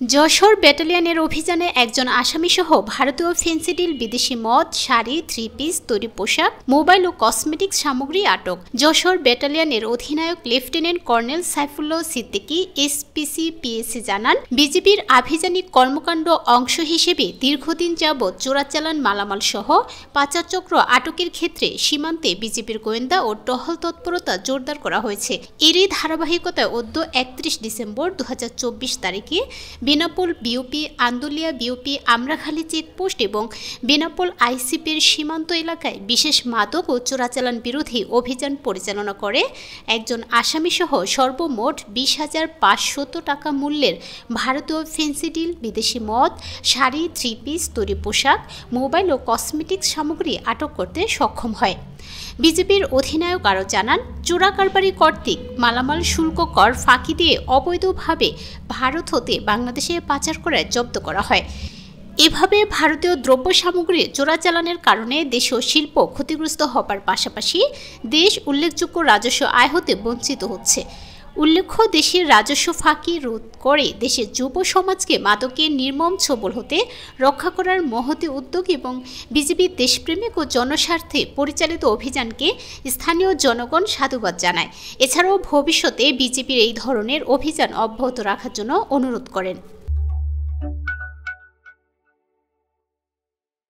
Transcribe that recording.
যশোর ব্যাটালিয়নের অভিযানে একজন আসামিসহ ভারতীয় ফেন্সিডিল, বিদেশি মদ, শাড়ি, থ্রি পিস, তৈরি পোশাক, মোবাইল ও কসমেটিক্স সামগ্রী আটক। যশোর ব্যাটালিয়নের অধিনায়ক lieutenant colonel Saifullah Siddiqui SPC PSC জানান, বিজিবির আভিযানিক কর্মকাণ্ড অংশ হিসেবে দীর্ঘদিন যাবৎ চোরাচালান মালামাল সহ পাচার চক্র আটকের ক্ষেত্রে সীমান্তে বিজিবির গোয়েন্দা ও টহল তৎপরতা জোরদার করা হয়েছে। এরই ধারাবাহিকতায় অদ্য 31 ডিসেম্বর 2024 তারিখে Benapole BOP, Andulia BOP, Amrakhali checkpost এবং বেনাপোল আইসিপির সীমান্ত এলাকায় বিশেষ মাদক ও চোরাচালান বিরোধী অভিযান পরিচালনা করে একজন আসামিসহ সর্বমোট 20,500 টাকা মূল্যের ভারতীয় ফেন্সিডিল, বিদেশি মদ, শাড়ি, থ্রি পিস, তৈরি পোশাক, মোবাইল ও কসমেটিক্স সামগ্রী আটক করতে সক্ষম হয়। বিজেপির অধিনায়ক আরও জানান, চোরা কারবারি কর্তৃক মালামাল শুল্ক কর ফাঁকি দিয়ে অবৈধভাবে ভারত হতে বাংলাদেশে পাচার করে জব্দ করা হয়। এভাবে ভারতীয় দ্রব্য সামগ্রী চোরাচালানের কারণে দেশীয় শিল্প ক্ষতিগ্রস্ত হবার পাশাপাশি দেশ উল্লেখযোগ্য রাজস্ব আয় হতে বঞ্চিত হচ্ছে। উল্লেখ্য, দেশের রাজস্ব ফাঁকি রোধ করে দেশের যুব সমাজকে মাদকের নির্মম ছোবল হতে রক্ষা করার মহতী উদ্যোগ এবং বিজেপির দেশপ্রেমিক ও জনস্বার্থে পরিচালিত অভিযানকে স্থানীয় জনগণ সাধুবাদ জানায়। এছাড়াও ভবিষ্যতে বিজেপির এই ধরনের অভিযান অব্যাহত রাখার জন্য অনুরোধ করেন।